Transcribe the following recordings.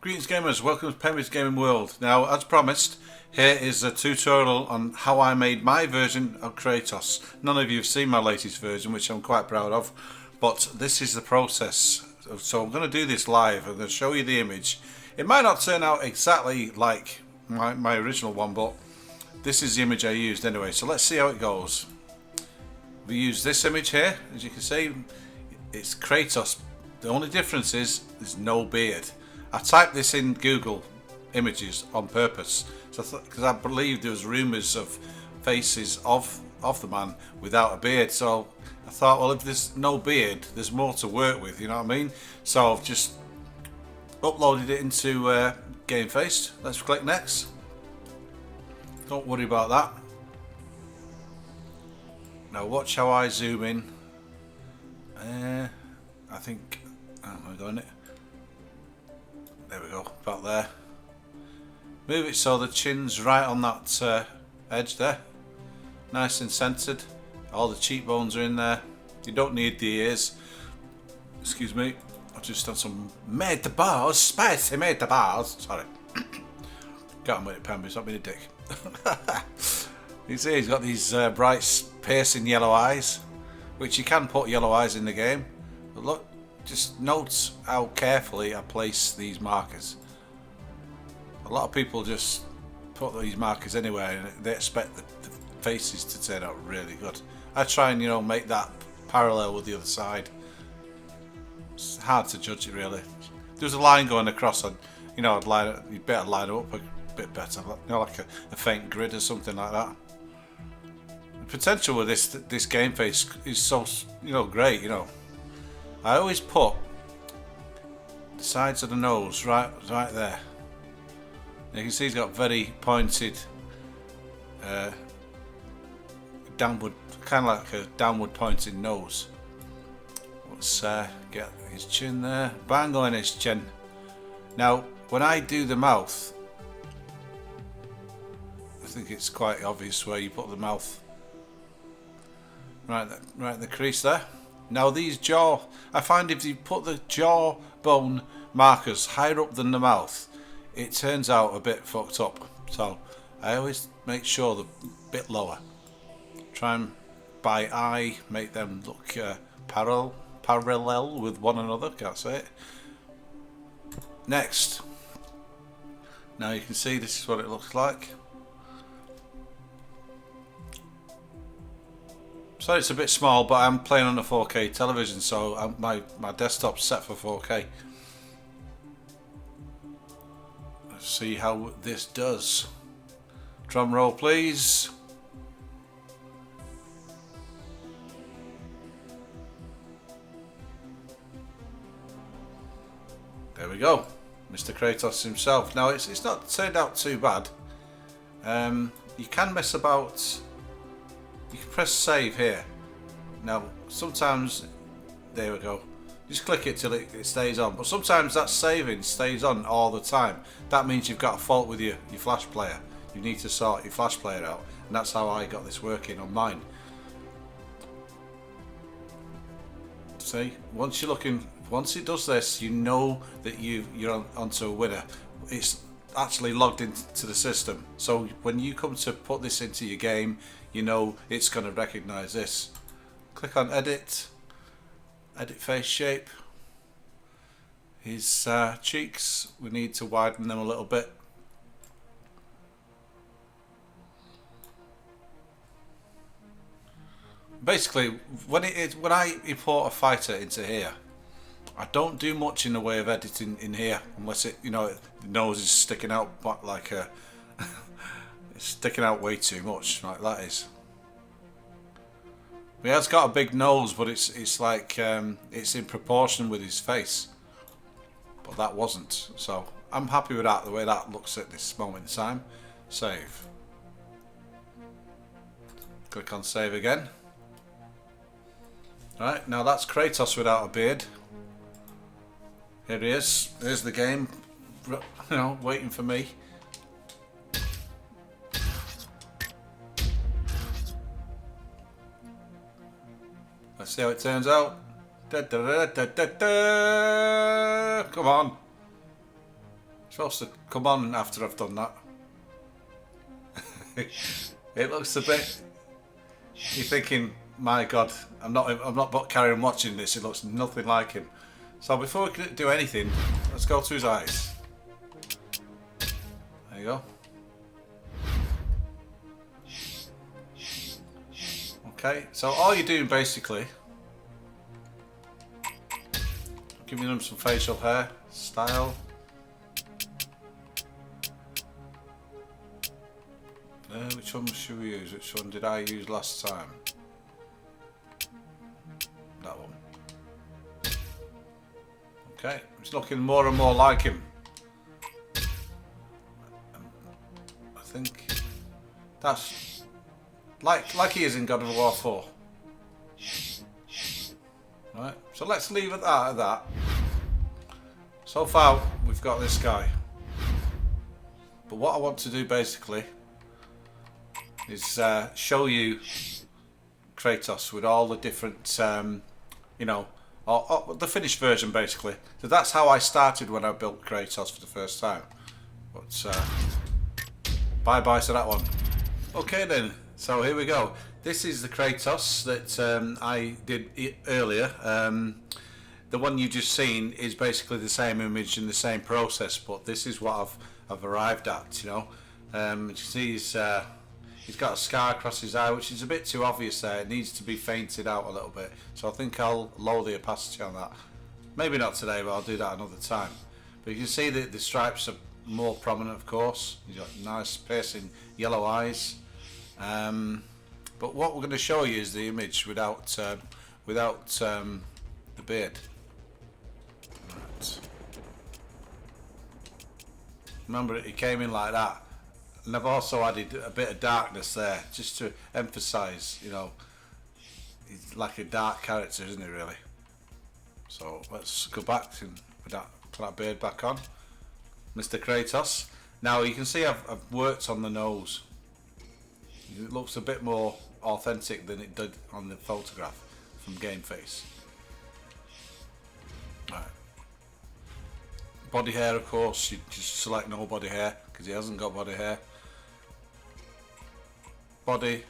Greetings gamers, welcome to PEMBY'S Gaming World. Now, as promised, here is a tutorial on how I made my version of Kratos. None of you have seen my latest version, which I'm quite proud of, but this is the process. So I'm going to do this live. I'm going to show you the image. It might not turn out exactly like my original one, but this is the image I used anyway. So let's see how it goes. We use this image here, as you can see. It's Kratos. The only difference is there's no beard. I typed this in Google Images on purpose, because I believe there was rumours of faces of the man without a beard. So I thought, well, if there's no beard, there's more to work with. You know what I mean? So I've just uploaded it into GameFace. Let's click next. Don't worry about that. Now watch how I zoom in. I think I'm going it. There we go, about there. Move it so the chin's right on that edge there. Nice and centered. All the cheekbones are in there. You don't need the ears. Excuse me. I've just done some made the bars. Spicy made the bars. Sorry. Can't wait to PEMBY'S, not being a dick. You see he's got these bright piercing yellow eyes, which you can put yellow eyes in the game. But look, just note how carefully I place these markers. A lot of people just put these markers anywhere and they expect the faces to turn out really good. I try and, you know, make that parallel with the other side. It's hard to judge it really. There's a line going across, and you know, you'd better line it up a bit better, you know, like a faint grid or something like that. The potential with this game face is so, you know, great. You know, I always put the sides of the nose right there. You can see he's got very pointed, downward, kind of like a downward pointed nose. Let's get his chin there. Bang on his chin. Now, when I do the mouth, I think it's quite obvious where you put the mouth. Right in the crease there. Now these jaw, I find if you put the jawbone markers higher up than the mouth, it turns out a bit fucked up. So I always make sure they're a bit lower. Try and by eye make them look parallel with one another. Can't say it. Next. Now you can see this is what it looks like. So it's a bit small, but I'm playing on a 4K television, so my desktop's set for 4K. Let's see how this does. Drum roll, please. There we go, Mr. Kratos himself. Now it's not turned out too bad. You can mess about. You can press save here. Now sometimes, there we go, just click it till it stays on, but sometimes that saving stays on all the time. That means you've got a fault with your flash player. You need to sort your flash player out, and that's how I got this working on mine. See, once it does this, you know that you're onto a winner. It's actually logged into the system, so when you come to put this into your game, you know it's going to recognize this. Click on edit face shape. His cheeks, we need to widen them a little bit. Basically, when I import a fighter into here, I don't do much in the way of editing in here, unless it, you know, the nose is sticking out like a it's sticking out way too much, like that is. He has got a big nose, but it's like it's in proportion with his face. But that wasn't, so I'm happy with that, the way that looks at this moment in time. Save. Click on save again. Right, now that's Kratos without a beard. Here he is. There's the game, you know, waiting for me. Let's see how it turns out. Da, da, da, da, da, da. Come on. supposed to come on after I've done that. It looks a bit. You're thinking, my God, I'm not carrying watching this. It looks nothing like him. So before we can do anything, let's go to his eyes. There you go. Okay, so all you're doing basically, giving them some facial hair style. Which one should we use? Which one did I use last time? That one. Okay, it's looking more and more like him. I think that's like he is in God of War 4. Right, so let's leave it at that. So far, we've got this guy. But what I want to do basically is show you Kratos with all the different, you know, or the finished version basically. So that's how I started when I built Kratos for the first time. But bye bye to that one. Okay then, so here we go. This is the Kratos that I did earlier. The one you just seen is basically the same image and the same process, but this is what I've arrived at. You know, you can see he's got a scar across his eye, which is a bit too obvious there. It needs to be fainted out a little bit. So I think I'll lower the opacity on that. Maybe not today, but I'll do that another time. But you can see that the stripes are more prominent, of course. He's got nice piercing yellow eyes. But what we're going to show you is the image without the beard. Right. Remember, he came in like that. And I've also added a bit of darkness there, just to emphasise, you know, he's like a dark character, isn't he, really? So let's go back to put that beard back on. Mr. Kratos. Now you can see I've worked on the nose. It looks a bit more authentic than it did on the photograph from GameFace. Right. Body hair, of course, you just select no body hair because he hasn't got body hair. Body.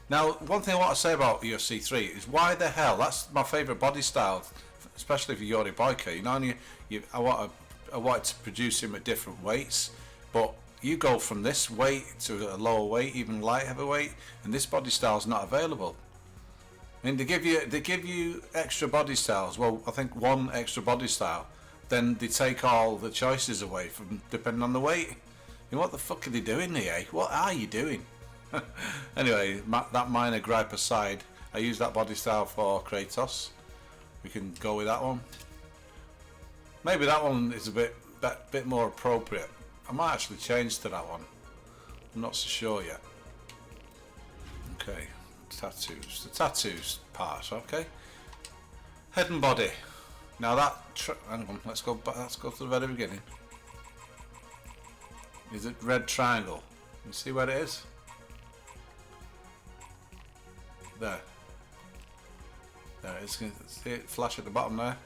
Now, one thing I want to say about UFC 3 is why the hell, that's my favourite body style, especially for Yuri Boyka. You know, I wanted to produce him at different weights, but you go from this weight to a lower weight, even light heavyweight, and this body style is not available. I mean, they give you extra body styles. Well, I think one extra body style, then they take all the choices away from depending on the weight. You know, what the fuck are they doing here? What are you doing? Anyway, that minor gripe aside, I use that body style for Kratos. We can go with that one. Maybe that one is a bit more appropriate. I might actually change to that one. I'm not so sure yet. Okay, tattoos. The tattoos part. Okay. Head and body. Now that. Hang on. Let's go to the very beginning. Is it red triangle? You see where it is? There. There it is. See it flash at the bottom there.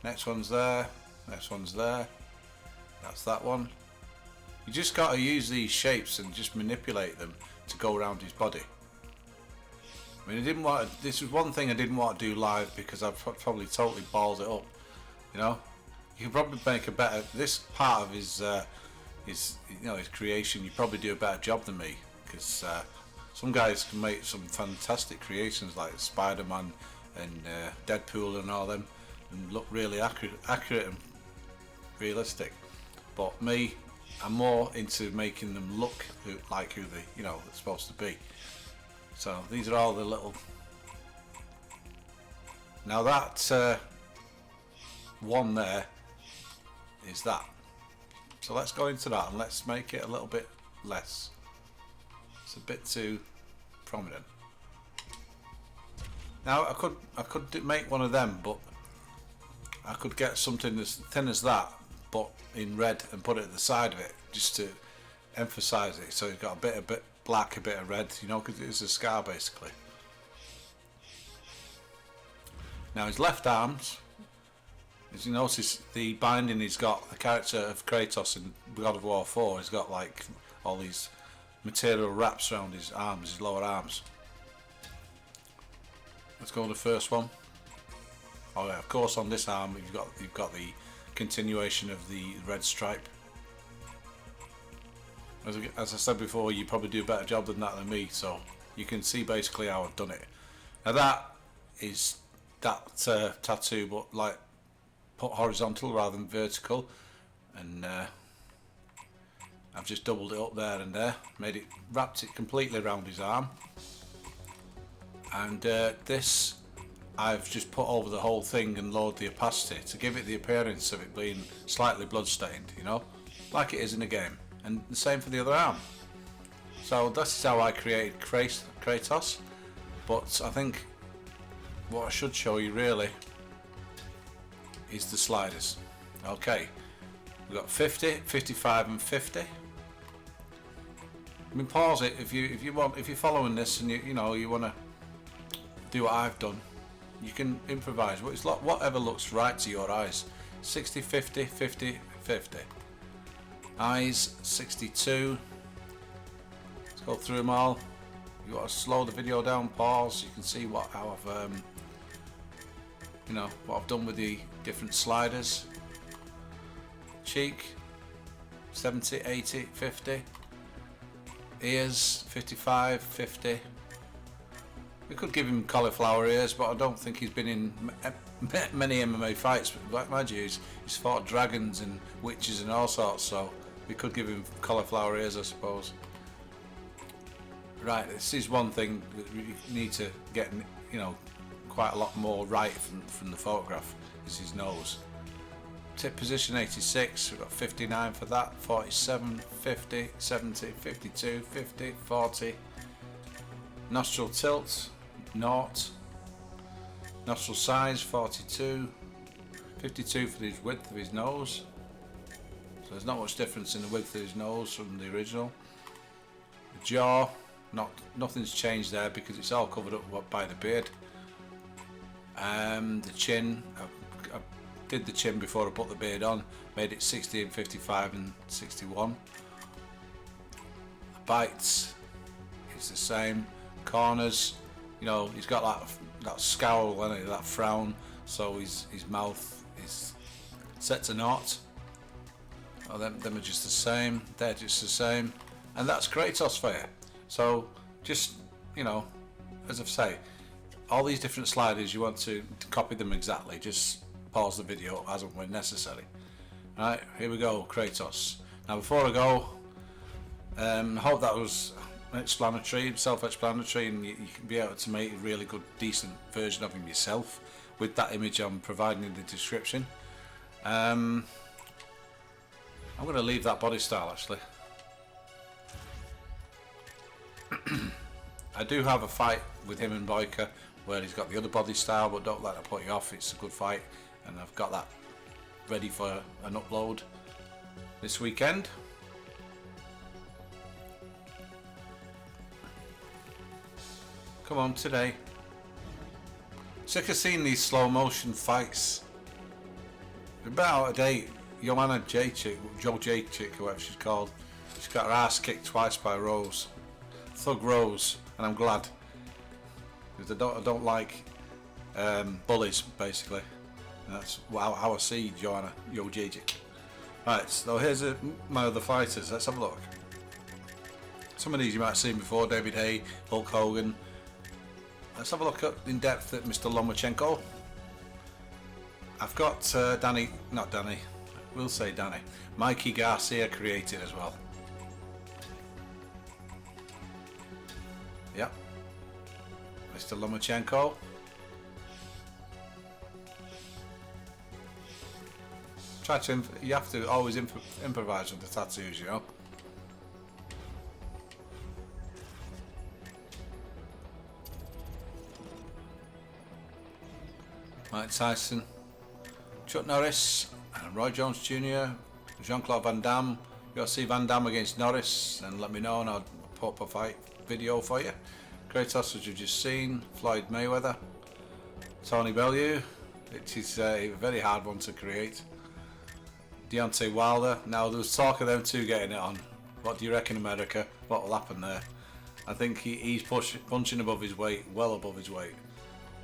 Next one's there. Next one's there. That's that one. You just got to use these shapes and just manipulate them to go around his body. I mean, this was one thing I didn't want to do live because I've probably totally balled it up. You know, you can probably make a better. This part of his creation, you probably do a better job than me because some guys can make some fantastic creations like Spider-Man and Deadpool and all them, and look really accurate and realistic. But me, I'm more into making them look like who they're supposed to be. So these are all the little. Now that one there is that. So let's go into that and let's make it a little bit less. It's a bit too prominent. Now I could make one of them, but I could get something as thin as that, but in red, and put it at the side of it just to emphasize it. So you've got a bit black, a bit of red, you know, because it is a scar basically. Now his left arms, As you notice, the binding he's got, the character of Kratos in God of War 4, he's got like all these material wraps around his arms, his lower arms. Let's go with the first one. Oh yeah, of course on this arm you've got the continuation of the red stripe. As I said before, you probably do a better job than that than me, so you can see basically how I've done it. Now that is that tattoo, but like put horizontal rather than vertical, and I've just doubled it up there and there, wrapped it completely around his arm, and this I've just put over the whole thing and lowered the opacity to give it the appearance of it being slightly bloodstained, you know, like it is in the game, and the same for the other arm. So this is how I created Kratos, but I think what I should show you really is the sliders. Okay, we've got 50, 55 and 50. I mean, pause it if you want, if you're following this and you know you want to do what I've done. You can improvise whatever looks right to your eyes. 60, 50, 50, 50. Eyes 62. Let's go through them all. You got to slow the video down, pause. You can see how I've you know what I've done with the different sliders. Cheek 70, 80, 50. Ears 55, 50. We could give him cauliflower ears, but I don't think he's been in many MMA fights. But mind you, he's fought dragons and witches and all sorts, so we could give him cauliflower ears, I suppose. Right, this is one thing that we need to get, you know, quite a lot more right from the photograph, is his nose. Tip position 86, we've got 59 for that, 47, 50, 70, 52, 50, 40. Nostril tilt, 0. Nostril size, 42. 52 for the width of his nose. So there's not much difference in the width of his nose from the original. The jaw, nothing's changed there because it's all covered up by the beard. The chin, I did the chin before I put the beard on, made it 60 and 55 and 61. The bites, it's the same. Corners, you know, he's got that scowl, that frown, so his mouth is set to 0. Oh, them are just the same, they're just the same, and that's Kratos for you. So just, you know, as I say, all these different sliders, you want to copy them exactly, just pause the video as and when necessary. Alright, here we go, Kratos. Now before I go, I hope that was explanatory, self-explanatory, and you can be able to make a really good, decent version of him yourself with that image I'm providing in the description. I'm going to leave that body style actually. I do have a fight with him and Boyka where he's got the other body style, but don't let that put you off, it's a good fight, and I've got that ready for an upload this weekend. Come on, today. Sick of seeing these slow motion fights. They're a bit out of date. Joanna Jacek, Joe Jacek, whoever she's called, she's got her ass kicked twice by Rose. Thug Rose, and I'm glad. Because I don't like bullies, basically. And that's how I see Joanna Joe Jacek. Right, so here's my other fighters. Let's have a look. Some of these you might have seen before: David Haye, Hulk Hogan. Let's have a look in depth at Mr. Lomachenko. I've got we'll say Danny. Mikey Garcia created as well. Yep. Mr. Lomachenko. You have to always improvise with the tattoos, you know. Mike Tyson, Chuck Norris, and Roy Jones Jr., Jean-Claude Van Damme. You'll see Van Damme against Norris, and let me know and I'll put up a fight video for you. Kratos, as you've just seen, Floyd Mayweather, Tony Bellew, which is a very hard one to create. Deontay Wilder. Now there was talk of them two getting it on. What do you reckon, America? What will happen there? I think he's punching above his weight, well above his weight.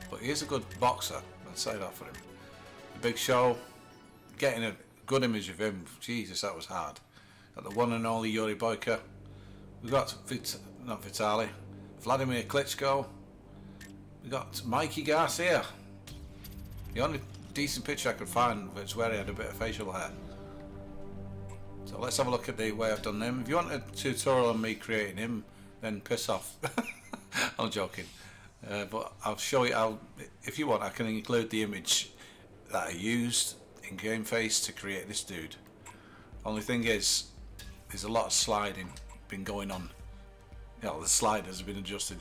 But he is a good boxer, I'd say that for him. The Big Show, getting a good image of him, Jesus, that was hard. Got the one and only Yuri Boyka. We got not Vitaly, Vladimir Klitschko. We got Mikey Garcia. The only decent picture I could find was where he had a bit of facial hair. So let's have a look at the way I've done him. If you want a tutorial on me creating him, then piss off. I'm joking. But I'll show you how, if you want, I can include the image that I used in GameFace to create this dude. Only thing is, there's a lot of sliding been going on. You know, the sliders have been adjusted,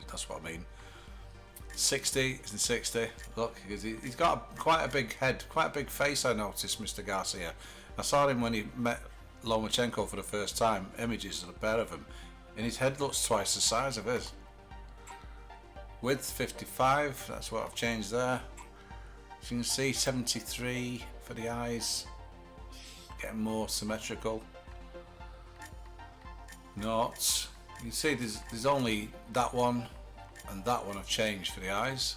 that's what I mean. 60, is in 60. Look, he's got quite a big head, quite a big face, I noticed, Mr. Garcia. I saw him when he met Lomachenko for the first time, images of a pair of them, and his head looks twice the size of his. Width 55, that's what I've changed there. As you can see, 73 for the eyes, getting more symmetrical. Notes, you can see there's only that one and that one I've changed for the eyes.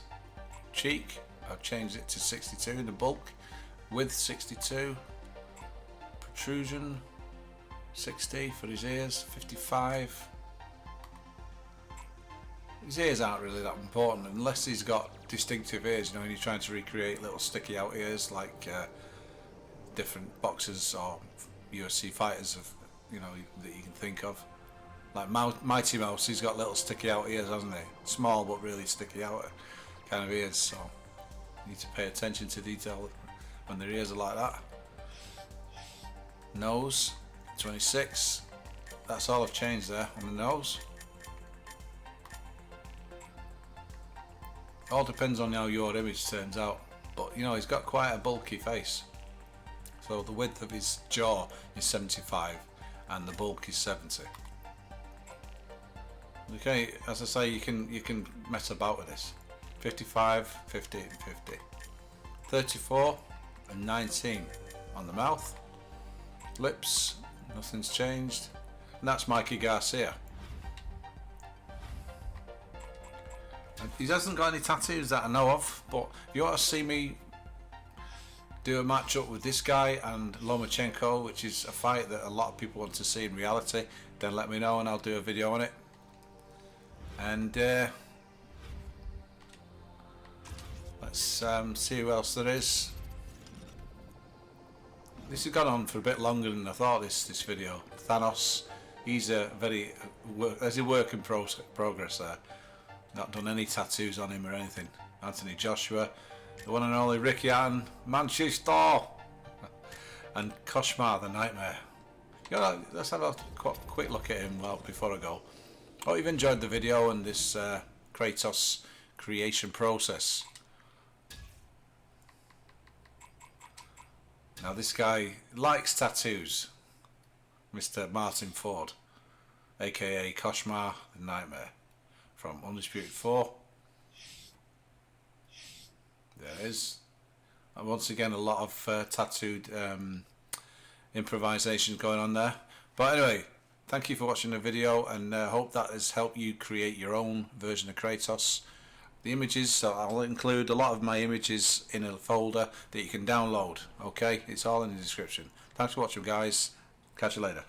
Cheek, I've changed it to 62 in the bulk. Width 62. Protrusion 60 for his ears, 55. His ears aren't really that important unless he's got distinctive ears, you know, when you're trying to recreate little sticky out ears like different boxers or UFC fighters of, you know, that you can think of. Like Mighty Mouse, he's got little sticky out ears, hasn't he? Small but really sticky out kind of ears, so you need to pay attention to detail when their ears are like that. Nose 26, that's all I've changed there on the nose. All depends on how your image turns out, but you know, he's got quite a bulky face, so the width of his jaw is 75 and the bulk is 70. Okay, as I say, you can mess about with this. 55, 50 and 50. 34 and 19 on the mouth. Lips, nothing's changed. And that's Mikey Garcia. And he hasn't got any tattoos that I know of, but if you want to see me do a match up with this guy and Lomachenko, which is a fight that a lot of people want to see in reality, then let me know and I'll do a video on it. And let's see who else there is. This has gone on for a bit longer than I thought, this video. Thanos, he's a there's a work in progress there. Not done any tattoos on him or anything. Anthony Joshua, the one and only Ricky Hatton, Manchester, and Koshmar the Nightmare. You know, let's have a quick look at him before I go. Hope you've enjoyed the video and this Kratos creation process. Now this guy likes tattoos, Mr. Martin Ford, aka Koshmar the Nightmare from Undisputed 4. There it is. And once again, a lot of tattooed improvisations going on there. But anyway, thank you for watching the video, and hope that has helped you create your own version of Kratos. The images, so I'll include a lot of my images in a folder that you can download. Okay, it's all in the description. Thanks for watching, guys. Catch you later.